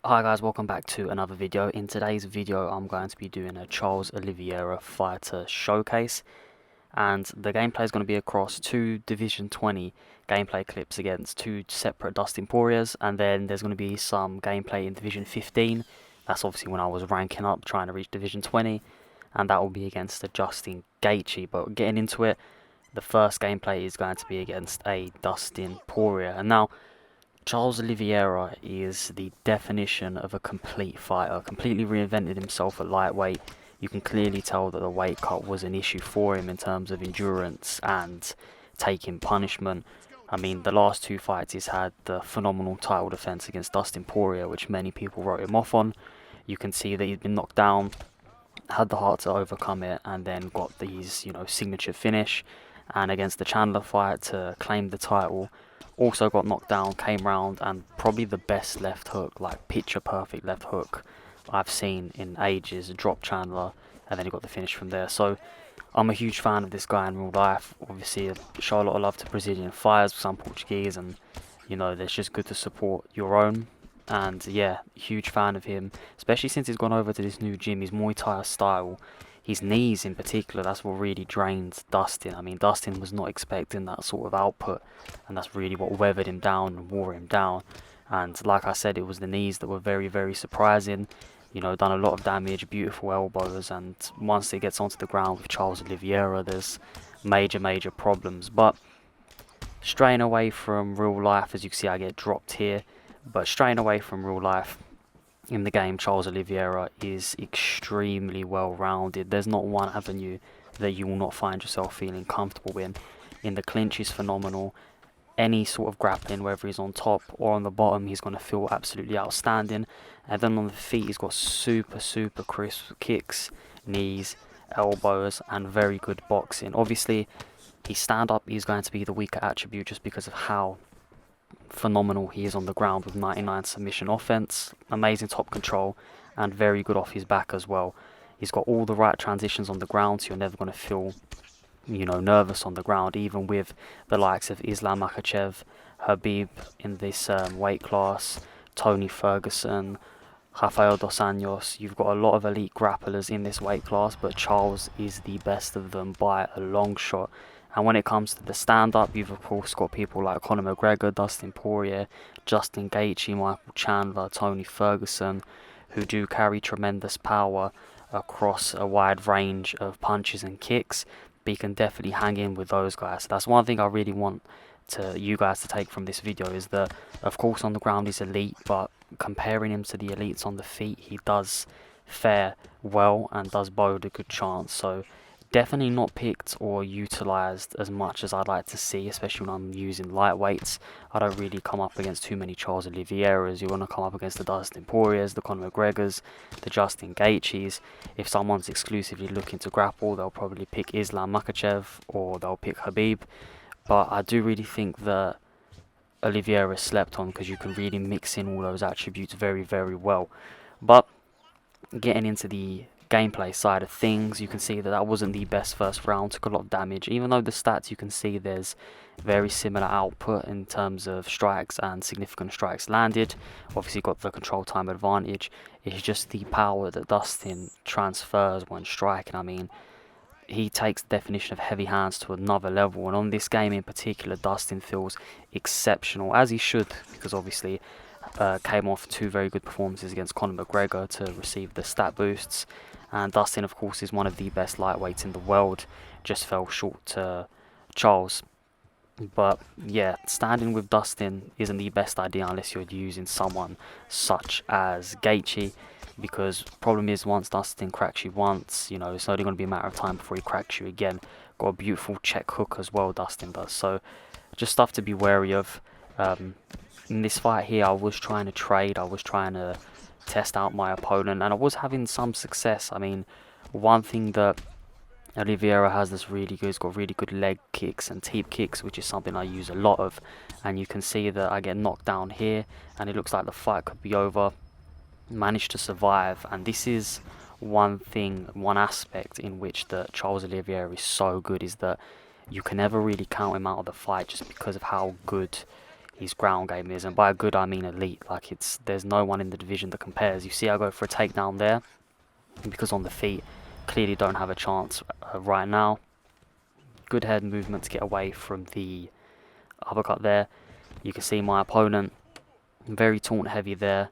Hi guys, welcome back to another video. In today's video I'm going to be doing a Charles Oliveira fighter showcase, and the gameplay is going to be across two Division 20 gameplay clips against two separate Dustin Poiriers, and then there's going to be some gameplay in Division 15. That's obviously when I was ranking up trying to reach Division 20, and that will be against a Justin Gaethje. But getting into it, the first gameplay is going to be against a Dustin Poirier. And now Charles Oliveira is the definition of a complete fighter. Completely reinvented himself at lightweight. You can clearly tell that the weight cut was an issue for him in terms of endurance and taking punishment. I mean, the last two fights he's had the phenomenal title defense against Dustin Poirier, which many people wrote him off on. You can see that he's been knocked down, had the heart to overcome it, and then got these, signature finish. And against the Chandler fight to claim the title, also got knocked down, came round, and probably the best left hook, like picture perfect left hook I've seen in ages. Dropped Chandler, and then he got the finish from there. So I'm a huge fan of this guy in real life. Obviously, I show a lot of love to Brazilian fighters, some Portuguese, and it's just good to support your own. And yeah, huge fan of him, especially since he's gone over to this new gym. His Muay Thai style, his knees in particular, that's what really drained Dustin. I mean, Dustin was not expecting that sort of output, and that's really what weathered him down and wore him down. And like I said, it was the knees that were very, very surprising. Done a lot of damage, beautiful elbows, and once it gets onto the ground with Charles Oliveira, there's major, major problems. But straying away from real life, as you can see, I get dropped here. But straying away from real life, in the game, Charles Oliveira is extremely well-rounded. There's not one avenue that you will not find yourself feeling comfortable in the clinch, he's phenomenal. Any sort of grappling, whether he's on top or on the bottom, he's going to feel absolutely outstanding. And then on the feet, he's got super, super crisp kicks, knees, elbows, and very good boxing. Obviously, his stand-up is going to be the weaker attribute just because of how phenomenal he is on the ground with 99 submission offense, amazing top control, and very good off his back as well. He's got all the right transitions on the ground, so you're never going to feel nervous on the ground, even with the likes of Islam Makhachev, Habib in this weight class, Tony Ferguson, Rafael dos Anjos. You've got a lot of elite grapplers in this weight class, but Charles is the best of them by a long shot. And when it comes to the stand-up, you've of course got people like Conor McGregor, Dustin Poirier, Justin Gaethje, Michael Chandler, Tony Ferguson, who do carry tremendous power across a wide range of punches and kicks. But you can definitely hang in with those guys. So that's one thing I really want you guys to take from this video, is that of course on the ground he's elite, but comparing him to the elites on the feet, he does fare well and does bode a good chance. So definitely not picked or utilized as much as I'd like to see, especially when I'm using lightweights. I don't really come up against too many Charles Oliveiras. You want to come up against the Dustin Poiriers, the Conor McGregors, the Justin Gaethjes. If someone's exclusively looking to grapple, they'll probably pick Islam Makhachev or they'll pick Habib. But I do really think that Oliveira is slept on, because you can really mix in all those attributes very, very well. But getting into the gameplay side of things, you can see that wasn't the best first round. Took a lot of damage, even though the stats, you can see there's very similar output in terms of strikes and significant strikes landed. Obviously got the control time advantage. It's just the power that Dustin transfers when striking. I mean, he takes the definition of heavy hands to another level, and on this game in particular, Dustin feels exceptional, as he should, because obviously came off two very good performances against Conor McGregor to receive the stat boosts. And Dustin, of course, is one of the best lightweights in the world. Just fell short to Charles. But yeah, standing with Dustin isn't the best idea unless you're using someone such as Gaethje, because problem is, once Dustin cracks you once, it's only going to be a matter of time before he cracks you again. Got a beautiful check hook as well, Dustin does. So just stuff to be wary of. In this fight here, I was trying to trade. I was trying to test out my opponent, and I was having some success. I mean, one thing that Oliveira has that's really good, he's got really good leg kicks and teep kicks, which is something I use a lot of. And you can see that I get knocked down here, and it looks like the fight could be over. Managed to survive, and this is one aspect in which that Charles Oliveira is so good, is that you can never really count him out of the fight just because of how good his ground game is, and by good I mean elite. Like, there's no one in the division that compares. You see I go for a takedown there, because on the feet, clearly don't have a chance right now. Good head movement to get away from the uppercut there. You can see my opponent, very taunt heavy there,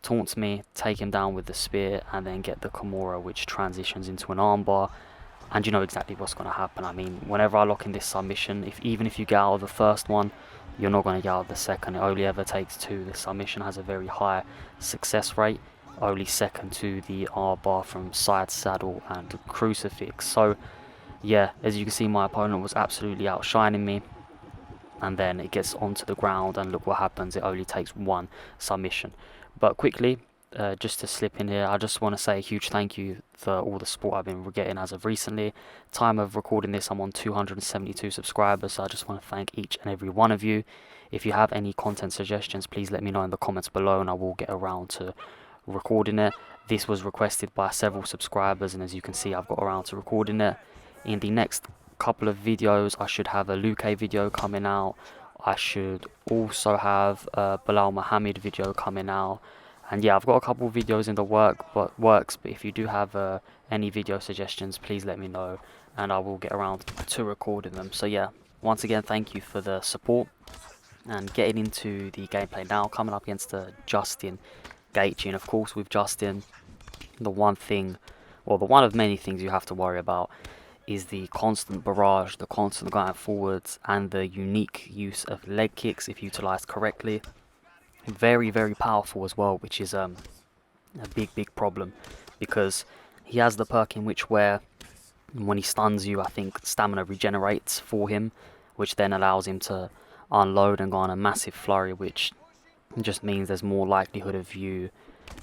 taunts me, take him down with the spear, and then get the Kimura, which transitions into an armbar. And you know exactly what's going to happen. I mean, whenever I lock in this submission, even if you get out of the first one, you're not going to get out of the second. It only ever takes two. The submission has a very high success rate, only second to the armbar from side saddle and crucifix. So yeah, as you can see, my opponent was absolutely outshining me. And then it gets onto the ground, and look what happens. It only takes one submission. But quickly, just to slip in here, I just want to say a huge thank you for all the support I've been getting as of recently. Time of recording this, I'm on 272 subscribers, so I just want to thank each and every one of you. If you have any content suggestions, please let me know in the comments below, and I will get around to recording it. This was requested by several subscribers, and as you can see, I've got around to recording it. In the next couple of videos, I should have a Luke video coming out. I should also have a Belal Muhammad video coming out. And yeah, I've got a couple of videos in the works, but if you do have any video suggestions, please let me know, and I will get around to recording them. So yeah, once again, thank you for the support. And getting into the gameplay now, coming up against Justin Gaethje. And of course, with Justin, the one of many things you have to worry about is the constant barrage, the constant going forwards, and the unique use of leg kicks if utilised correctly. Very, very powerful as well, which is a big problem, because he has the perk in which where when he stuns you, I think stamina regenerates for him, which then allows him to unload and go on a massive flurry, which just means there's more likelihood of you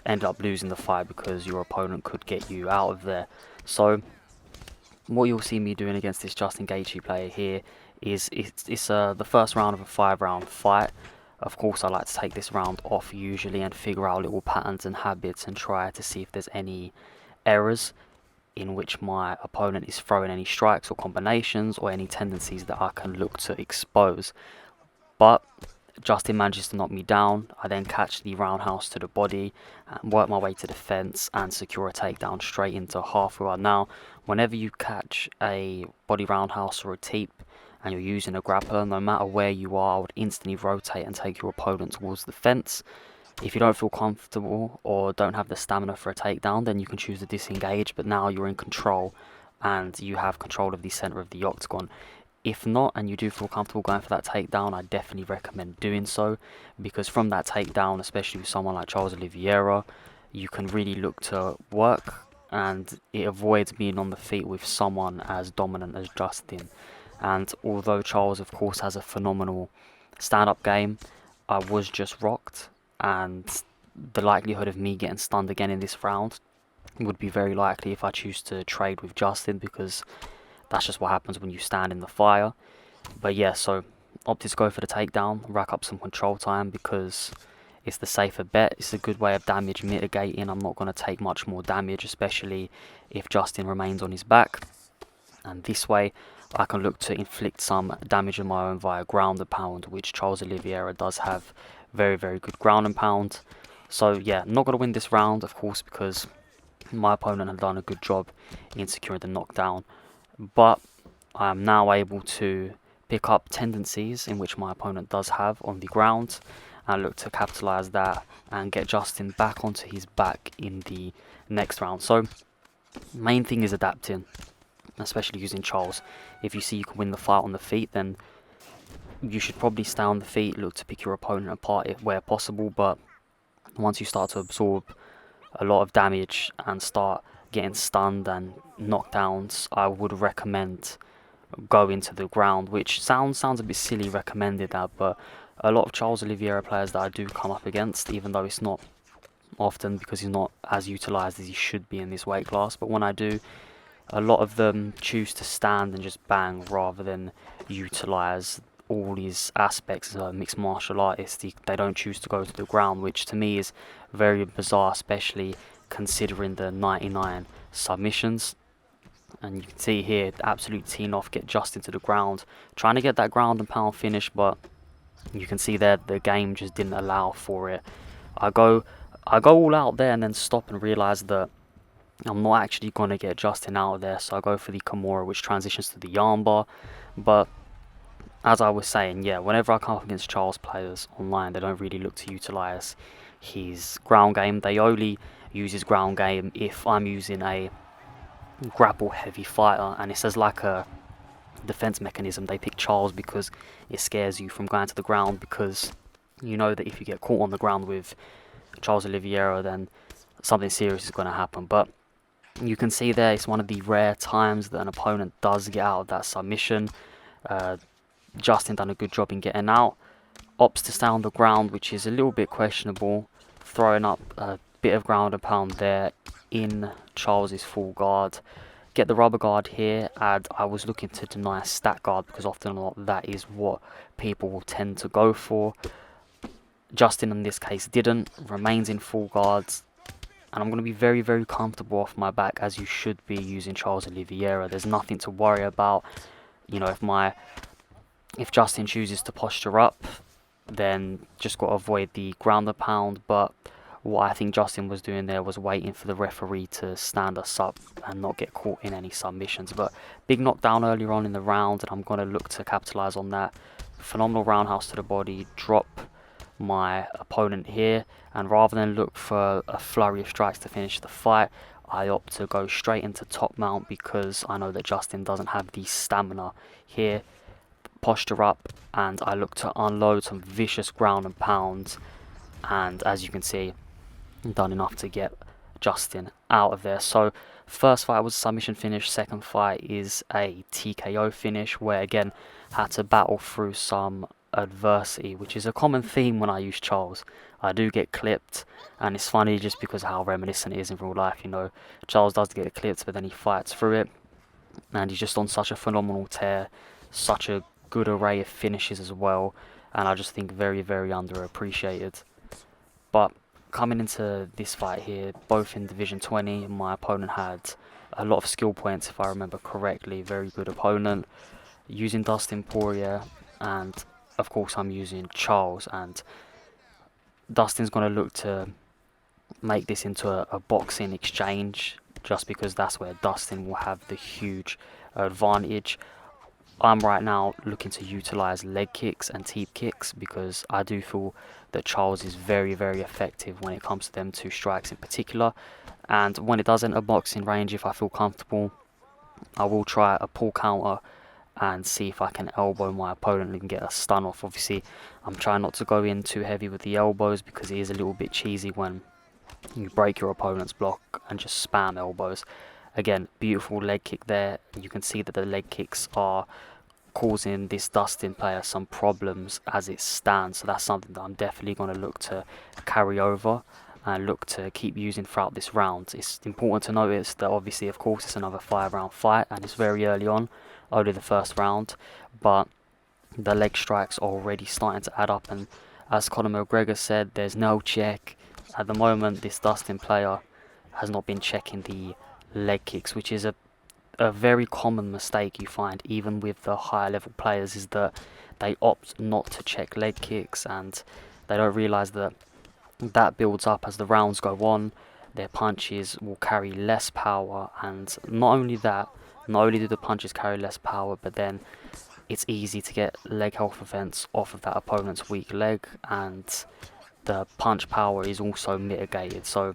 end up losing the fight because your opponent could get you out of there. So what you'll see me doing against this Justin Gaethje player here is it's the first round of a 5-round fight. Of course, I like to take this round off usually and figure out little patterns and habits and try to see if there's any errors in which my opponent is throwing, any strikes or combinations, or any tendencies that I can look to expose. But Justin manages to knock me down. I then catch the roundhouse to the body and work my way to the fence and secure a takedown straight into half guard. Now, whenever you catch a body roundhouse or a teep and you're using a grappler, no matter where you are, I would instantly rotate and take your opponent towards the fence. If you don't feel comfortable or don't have the stamina for a takedown, then you can choose to disengage, but now you're in control and you have control of the center of the octagon. If not, and you do feel comfortable going for that takedown, I definitely recommend doing so, because from that takedown, especially with someone like Charles Oliveira, you can really look to work, and it avoids being on the feet with someone as dominant as Justin. And although Charles, of course, has a phenomenal stand-up game, I was just rocked, and the likelihood of me getting stunned again in this round would be very likely if I choose to trade with Justin, because that's just what happens when you stand in the fire. But yeah, so opted to go for the takedown, rack up some control time because it's the safer bet. It's a good way of damage mitigating. I'm not going to take much more damage, especially if Justin remains on his back. And this way, I can look to inflict some damage of my own via ground and pound, which Charles Oliveira does have very, very good ground and pound. So yeah, not going to win this round, of course, because my opponent had done a good job in securing the knockdown. But I am now able to pick up tendencies in which my opponent does have on the ground and look to capitalize that and get Justin back onto his back in the next round. So main thing is adapting, especially using Charles. If you see you can win the fight on the feet, then you should probably stay on the feet, look to pick your opponent apart where possible. But once you start to absorb a lot of damage and start getting stunned and knockdowns, I would recommend going to the ground, which sounds a bit silly recommended that, but a lot of Charles Oliveira players that I do come up against, even though it's not often because he's not as utilized as he should be in this weight class, but when I do, a lot of them choose to stand and just bang rather than utilize all these aspects as a mixed martial artist. They don't choose to go to the ground, which to me is very bizarre, especially considering the 99 submissions. And you can see here the absolute teen off, get Justin to the ground, trying to get that ground and pound finish, but You can see there the game just didn't allow for it. I go all out there and then stop and realise that I'm not actually going to get Justin out of there, so I go for the Kimura, which transitions to the armbar. But as I was saying, yeah, whenever I come up against Charles players online, they don't really look to utilise his ground game. They only use his ground game if I'm using a grapple heavy fighter, and it's as like a defense mechanism. They pick Charles because it scares you from going to the ground, because you know that if you get caught on the ground with Charles Oliveira, then something serious is going to happen. But you can see there, it's one of the rare times that an opponent does get out of that submission. Justin done a good job in getting out. Opts to stay on the ground, which is a little bit questionable. Throwing up a bit of ground and pound there in Charles's full guard. Get the rubber guard here, and I was looking to deny a stack guard because often or not that is what people will tend to go for. Justin in this case didn't, remains in full guards, and I'm going to be very, very comfortable off my back, as you should be using Charles Oliveira. There's nothing to worry about. You know, if Justin chooses to posture up, then just got to avoid the ground and pound. But what I think Justin was doing there was waiting for the referee to stand us up and not get caught in any submissions. But big knockdown earlier on in the round, and I'm going to look to capitalise on that. Phenomenal roundhouse to the body, drop my opponent here, and rather than look for a flurry of strikes to finish the fight, I opt to go straight into top mount because I know that Justin doesn't have the stamina here. Posture up, and I look to unload some vicious ground and pounds, and as you can see, done enough to get Justin out of there. So first fight was a submission finish, second fight is a TKO finish, where again had to battle through some adversity, which is a common theme when I use Charles. I do get clipped, and it's funny just because of how reminiscent it is in real life. You know, Charles does get clipped, but then he fights through it, and he's just on such a phenomenal tear, such a good array of finishes as well, and I just think very, very underappreciated. But coming into this fight here, both in Division 20, my opponent had a lot of skill points, if I remember correctly. Very good opponent. Using Dustin Poirier, and of course I'm using Charles, and Dustin's going to look to make this into a boxing exchange, just because that's where Dustin will have the huge advantage. I'm right now looking to utilise leg kicks and teep kicks because I do feel that Charles is very, very effective when it comes to them two strikes in particular. And when it does enter boxing range, if I feel comfortable, I will try a pull counter and see if I can elbow my opponent and get a stun off. Obviously, I'm trying not to go in too heavy with the elbows because it is a little bit cheesy when you break your opponent's block and just spam elbows. Again, beautiful leg kick there. You can see that the leg kicks are causing this Dustin player some problems as it stands, so that's something that I'm definitely going to look to carry over and look to keep using throughout this round. It's important to notice that obviously, of course, it's another 5-round fight and it's very early on, only the first round, but the leg strikes are already starting to add up, and as Conor McGregor said, there's no check. At the moment, this Dustin player has not been checking the leg kicks, which is a very common mistake you find even with the higher level players, is that they opt not to check leg kicks, and they don't realise that that builds up as the rounds go on. Their punches will carry less power, and not only that, not only do the punches carry less power, but then it's easy to get leg health events off of that opponent's weak leg, and the punch power is also mitigated. So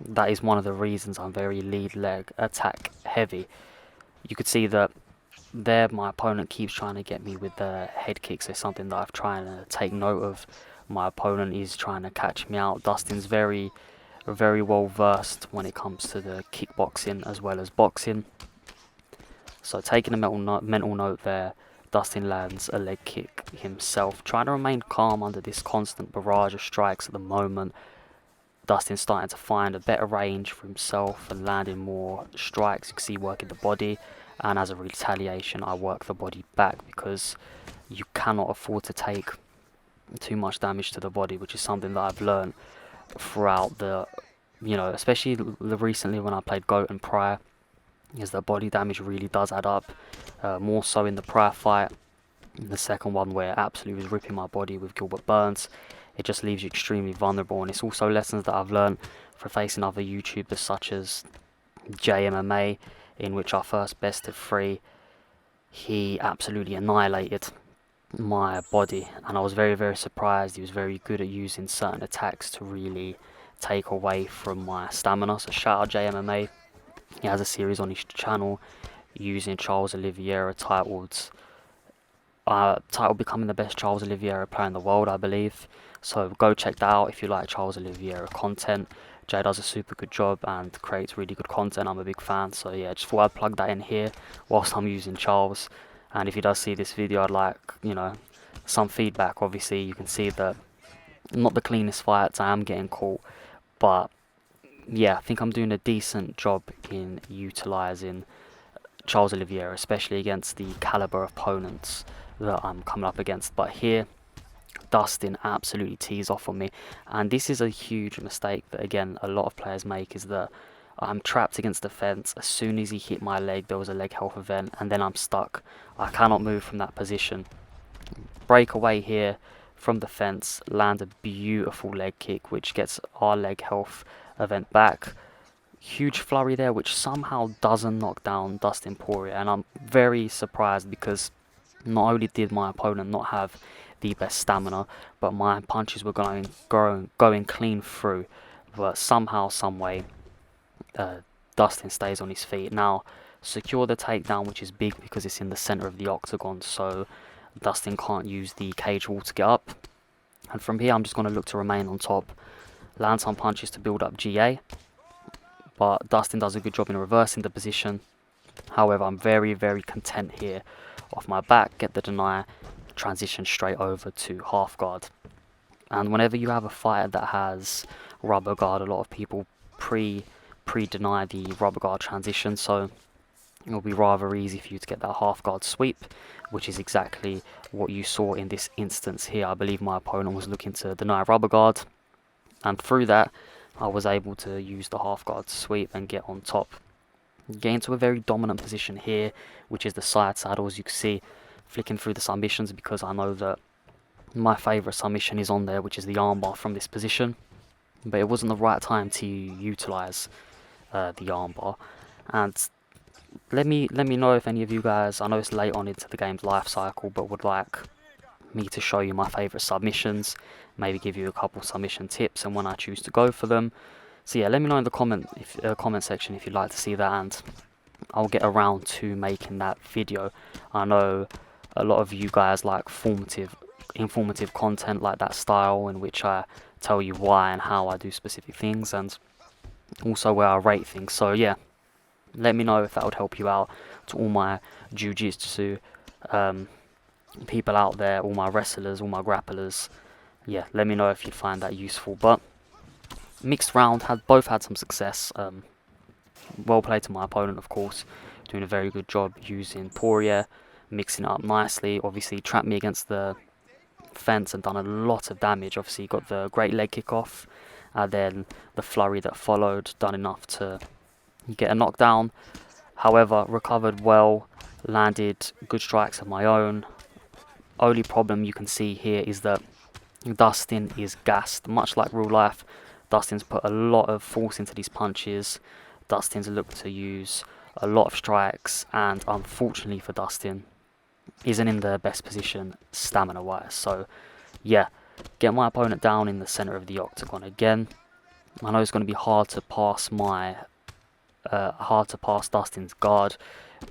that is one of the reasons I'm very lead leg attack heavy. You could see that there my opponent keeps trying to get me with the head kicks. It's something that I've tried to take note of. My opponent is trying to catch me out. Dustin's very, very well versed when it comes to the kickboxing as well as boxing. So taking a mental note there, Dustin lands a leg kick himself, trying to remain calm under this constant barrage of strikes at the moment. Dustin's starting to find a better range for himself and landing more strikes. You can see working the body, and as a retaliation I work the body back because you cannot afford to take too much damage to the body, which is something that I've learned throughout the, especially recently when I played GOAT and Pryor, is that body damage really does add up, more so in the Pryor fight. And the second one where it absolutely was ripping my body with Gilbert Burns. It just leaves you extremely vulnerable, and it's also lessons that I've learned from facing other YouTubers such as JMMA, in which our first best of 3, he absolutely annihilated my body, and I was very, very surprised. He was very good at using certain attacks to really take away from my stamina. So shout out JMMA. He has a series on his channel using Charles Oliveira titled becoming the best Charles Oliveira player in the world, I believe. So go check that out if you like Charles Oliveira content. Jay does a super good job and creates really good content. I'm a big fan, so yeah, just thought I'd plug that in here whilst I'm using Charles. And if he does see this video, I'd like, you know, some feedback. Obviously, you can see that not the cleanest fights, I am getting caught, but yeah, I think I'm doing a decent job in utilising Charles Oliveira, especially against the caliber opponents that I'm coming up against. But here, Dustin absolutely tees off on me, and this is a huge mistake that again a lot of players make, is that I'm trapped against the fence. As soon as he hit my leg, there was a leg health event, and then I'm stuck. I cannot move from that position. Break away here from the fence, land a beautiful leg kick which gets our leg health event back. Huge flurry there which somehow doesn't knock down Dustin Poirier, and I'm very surprised because not only did my opponent not have the best stamina, but my punches were going clean through, but somehow, someway, Dustin stays on his feet. Now, secure the takedown, which is big because it's in the center of the octagon, so Dustin can't use the cage wall to get up. And from here, I'm just going to look to remain on top, land some punches to build up GA, but Dustin does a good job in reversing the position. However, I'm very, very content here. Off my back, get the deny, transition straight over to half guard. And whenever you have a fighter that has rubber guard, a lot of people pre-deny the rubber guard transition, so it'll be rather easy for you to get that half guard sweep, which is exactly what you saw in this instance here. I believe my opponent was looking to deny rubber guard, and through that I was able to use the half guard sweep and get on top. Get into a very dominant position here, which is the side saddle, as you can see, flicking through the submissions because I know that my favourite submission is on there, which is the armbar from this position. But it wasn't the right time to utilise the armbar. And let me know if any of you guys, I know it's late on into the game's life cycle, but would like me to show you my favourite submissions, maybe give you a couple submission tips and when I choose to go for them. So yeah, let me know in the comment section if you'd like to see that, and I'll get around to making that video. I know a lot of you guys like informative content like that style, in which I tell you why and how I do specific things, and also where I rate things. So yeah, let me know if that would help you out. To all my jiu-jitsu people out there, all my wrestlers, all my grapplers, yeah, let me know if you'd find that useful. But mixed round, both had some success. Well played to my opponent, of course, doing a very good job using Poirier, mixing it up nicely. Obviously trapped me against the fence and done a lot of damage. Obviously got the great leg kick off, and then the flurry that followed done enough to get a knockdown. However, recovered well, landed good strikes of my own. Only problem you can see here is that Dustin is gassed, much like real life. Dustin's put a lot of force into these punches. Dustin's looked to use a lot of strikes, and unfortunately for Dustin, isn't in the best position stamina wise. So yeah, get my opponent down in the center of the octagon again. I know it's going to be hard to pass Dustin's guard,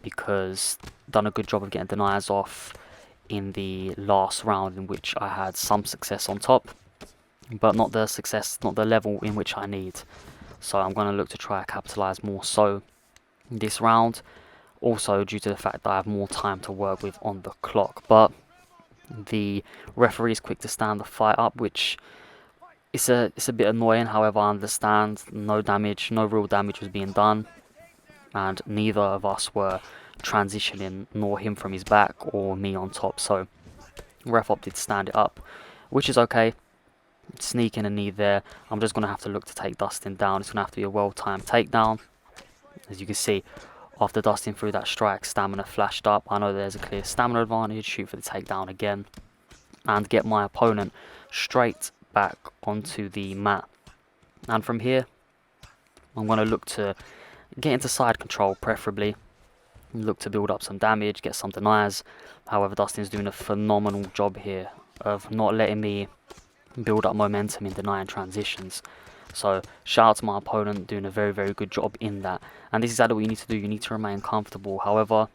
because done a good job of getting deniers off in the last round, in which I had some success on top, but not the level in which I need. So I'm going to look to try to capitalize more so this round, also due to the fact that I have more time to work with on the clock. But the referee is quick to stand the fight up, which it's a bit annoying. However, I understand no real damage was being done, and neither of us were transitioning, nor him from his back or me on top. So ref opted to stand it up, which is okay. Sneaking a knee there. I'm just going to have to look to take Dustin down. It's going to have to be a well-timed takedown. As you can see, After dusting through that strike, stamina flashed up. I know there's a clear stamina advantage, shoot for the takedown again, and get my opponent straight back onto the mat. And from here, I'm going to look to get into side control, preferably. Look to build up some damage, get some deniers. However, Dustin's doing a phenomenal job here of not letting me build up momentum in denying transitions. So shout out to my opponent, doing a very, very good job in that. And this is exactly what you need to do. You need to remain comfortable. However,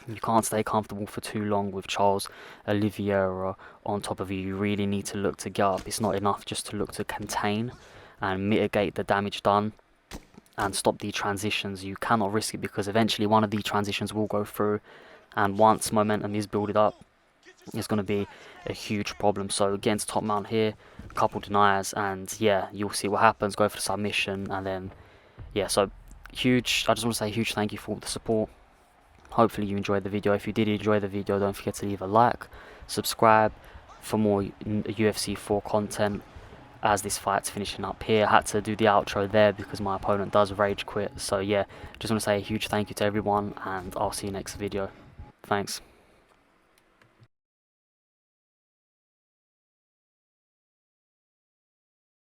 you can't stay comfortable for too long with Charles Oliveira on top of you. You really need to look to get up. It's not enough just to look to contain and mitigate the damage done and stop the transitions. You cannot risk it, because eventually one of the transitions will go through, and once momentum is built up, it's going to be a huge problem. So get into top mount here, couple deniers, and yeah, you'll see what happens. Go for the submission, and then yeah, so huge. I just want to say a huge thank you for all the support. Hopefully you enjoyed the video. If you did enjoy the video, don't forget to leave a like, subscribe for more UFC 4 content. As this fight's finishing up here, I had to do the outro there because my opponent does rage quit. So yeah, just want to say a huge thank you to everyone, and I'll see you next video. Thanks.